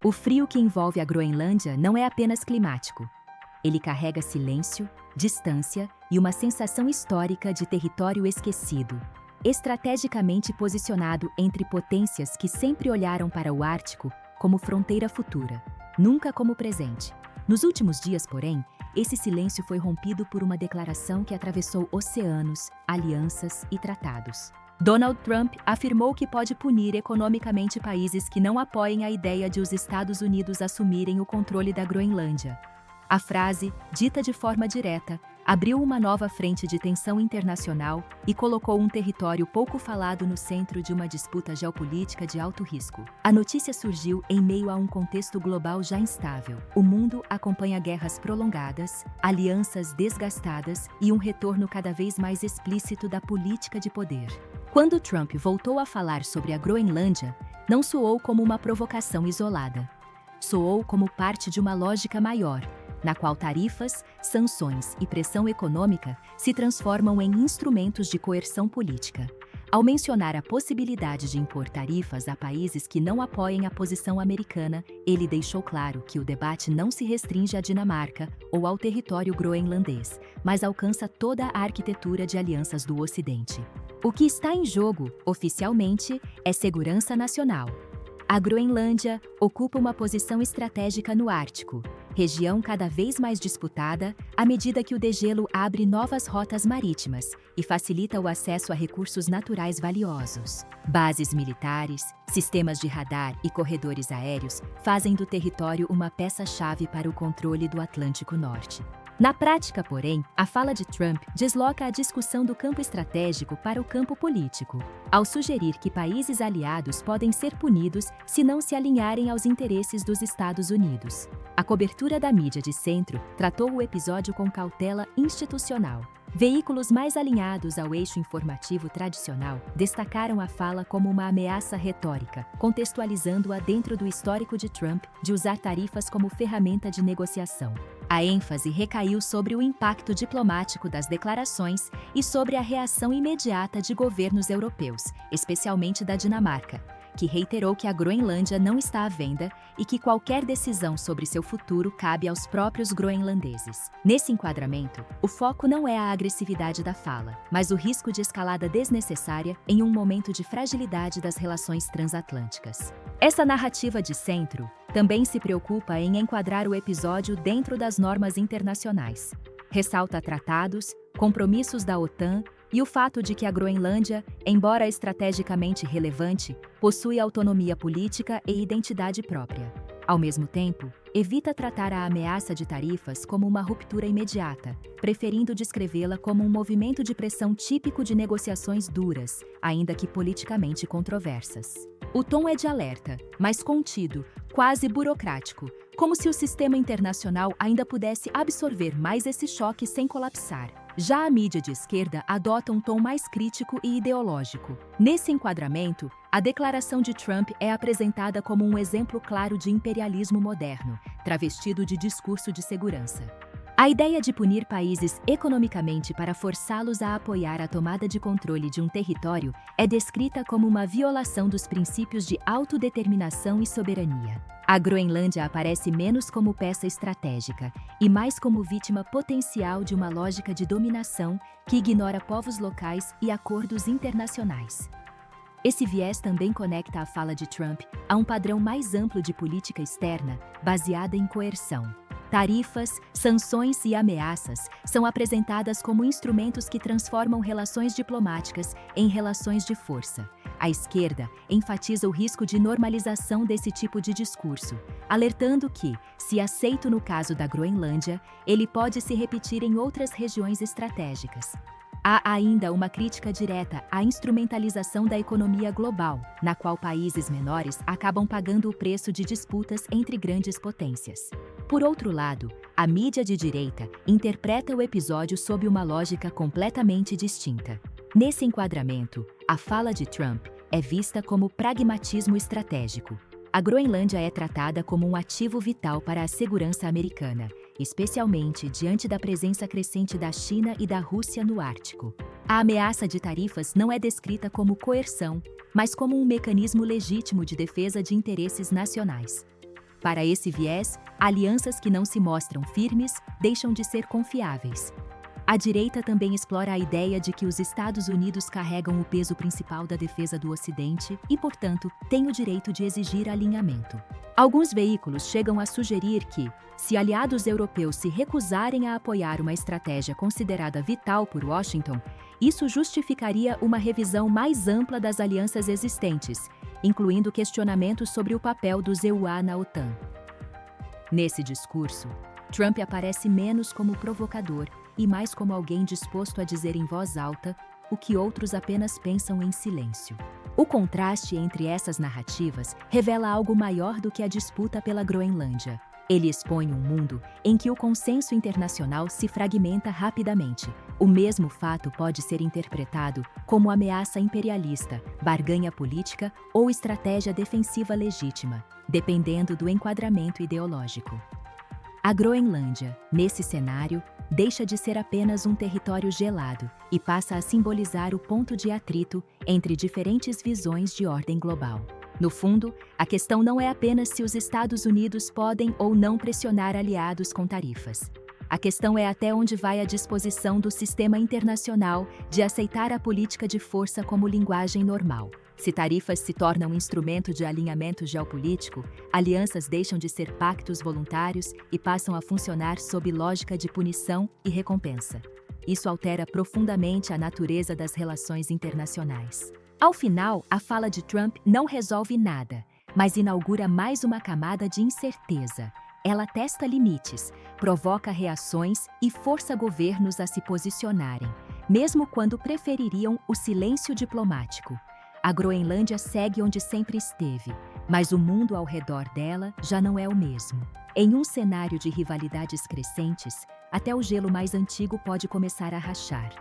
O frio que envolve a Groenlândia não é apenas climático. Ele carrega silêncio, distância e uma sensação histórica de território esquecido, estrategicamente posicionado entre potências que sempre olharam para o Ártico como fronteira futura, nunca como presente. Nos últimos dias, porém, esse silêncio foi rompido por uma declaração que atravessou oceanos, alianças e tratados. Donald Trump afirmou que pode punir economicamente países que não apoiem a ideia de os Estados Unidos assumirem o controle da Groenlândia. A frase, dita de forma direta, abriu uma nova frente de tensão internacional e colocou um território pouco falado no centro de uma disputa geopolítica de alto risco. A notícia surgiu em meio a um contexto global já instável. O mundo acompanha guerras prolongadas, alianças desgastadas e um retorno cada vez mais explícito da política de poder. Quando Trump voltou a falar sobre a Groenlândia, não soou como uma provocação isolada. Soou como parte de uma lógica maior, na qual tarifas, sanções e pressão econômica se transformam em instrumentos de coerção política. Ao mencionar a possibilidade de impor tarifas a países que não apoiem a posição americana, ele deixou claro que o debate não se restringe à Dinamarca ou ao território groenlandês, mas alcança toda a arquitetura de alianças do Ocidente. O que está em jogo, oficialmente, é segurança nacional. A Groenlândia ocupa uma posição estratégica no Ártico, região cada vez mais disputada à medida que o degelo abre novas rotas marítimas e facilita o acesso a recursos naturais valiosos. Bases militares, sistemas de radar e corredores aéreos fazem do território uma peça-chave para o controle do Atlântico Norte. Na prática, porém, a fala de Trump desloca a discussão do campo estratégico para o campo político, ao sugerir que países aliados podem ser punidos se não se alinharem aos interesses dos Estados Unidos. A cobertura da mídia de centro tratou o episódio com cautela institucional. Veículos mais alinhados ao eixo informativo tradicional destacaram a fala como uma ameaça retórica, contextualizando-a dentro do histórico de Trump de usar tarifas como ferramenta de negociação. A ênfase recaiu sobre o impacto diplomático das declarações e sobre a reação imediata de governos europeus, especialmente da Dinamarca, que reiterou que a Groenlândia não está à venda e que qualquer decisão sobre seu futuro cabe aos próprios groenlandeses. Nesse enquadramento, o foco não é a agressividade da fala, mas o risco de escalada desnecessária em um momento de fragilidade das relações transatlânticas. Essa narrativa de centro também se preocupa em enquadrar o episódio dentro das normas internacionais. Ressalta tratados, compromissos da OTAN e o fato de que a Groenlândia, embora estrategicamente relevante, possui autonomia política e identidade própria. Ao mesmo tempo, evita tratar a ameaça de tarifas como uma ruptura imediata, preferindo descrevê-la como um movimento de pressão típico de negociações duras, ainda que politicamente controversas. O tom é de alerta, mas contido, quase burocrático, como se o sistema internacional ainda pudesse absorver mais esse choque sem colapsar. Já a mídia de esquerda adota um tom mais crítico e ideológico. Nesse enquadramento, a declaração de Trump é apresentada como um exemplo claro de imperialismo moderno, travestido de discurso de segurança. A ideia de punir países economicamente para forçá-los a apoiar a tomada de controle de um território é descrita como uma violação dos princípios de autodeterminação e soberania. A Groenlândia aparece menos como peça estratégica e mais como vítima potencial de uma lógica de dominação que ignora povos locais e acordos internacionais. Esse viés também conecta a fala de Trump a um padrão mais amplo de política externa baseada em coerção. Tarifas, sanções e ameaças são apresentadas como instrumentos que transformam relações diplomáticas em relações de força. A esquerda enfatiza o risco de normalização desse tipo de discurso, alertando que, se aceito no caso da Groenlândia, ele pode se repetir em outras regiões estratégicas. Há ainda uma crítica direta à instrumentalização da economia global, na qual países menores acabam pagando o preço de disputas entre grandes potências. Por outro lado, a mídia de direita interpreta o episódio sob uma lógica completamente distinta. Nesse enquadramento, a fala de Trump é vista como pragmatismo estratégico. A Groenlândia é tratada como um ativo vital para a segurança americana, especialmente diante da presença crescente da China e da Rússia no Ártico. A ameaça de tarifas não é descrita como coerção, mas como um mecanismo legítimo de defesa de interesses nacionais. Para esse viés, alianças que não se mostram firmes deixam de ser confiáveis. A direita também explora a ideia de que os Estados Unidos carregam o peso principal da defesa do Ocidente e, portanto, têm o direito de exigir alinhamento. Alguns veículos chegam a sugerir que, se aliados europeus se recusarem a apoiar uma estratégia considerada vital por Washington, isso justificaria uma revisão mais ampla das alianças existentes, incluindo questionamentos sobre o papel dos EUA na OTAN. Nesse discurso, Trump aparece menos como provocador e mais como alguém disposto a dizer em voz alta o que outros apenas pensam em silêncio. O contraste entre essas narrativas revela algo maior do que a disputa pela Groenlândia. Ele expõe um mundo em que o consenso internacional se fragmenta rapidamente. O mesmo fato pode ser interpretado como ameaça imperialista, barganha política ou estratégia defensiva legítima, dependendo do enquadramento ideológico. A Groenlândia, nesse cenário, deixa de ser apenas um território gelado e passa a simbolizar o ponto de atrito entre diferentes visões de ordem global. No fundo, a questão não é apenas se os Estados Unidos podem ou não pressionar aliados com tarifas. A questão é até onde vai a disposição do sistema internacional de aceitar a política de força como linguagem normal. Se tarifas se tornam instrumento de alinhamento geopolítico, alianças deixam de ser pactos voluntários e passam a funcionar sob lógica de punição e recompensa. Isso altera profundamente a natureza das relações internacionais. Ao final, a fala de Trump não resolve nada, mas inaugura mais uma camada de incerteza. Ela testa limites, provoca reações e força governos a se posicionarem, mesmo quando prefeririam o silêncio diplomático. A Groenlândia segue onde sempre esteve, mas o mundo ao redor dela já não é o mesmo. Em um cenário de rivalidades crescentes, até o gelo mais antigo pode começar a rachar.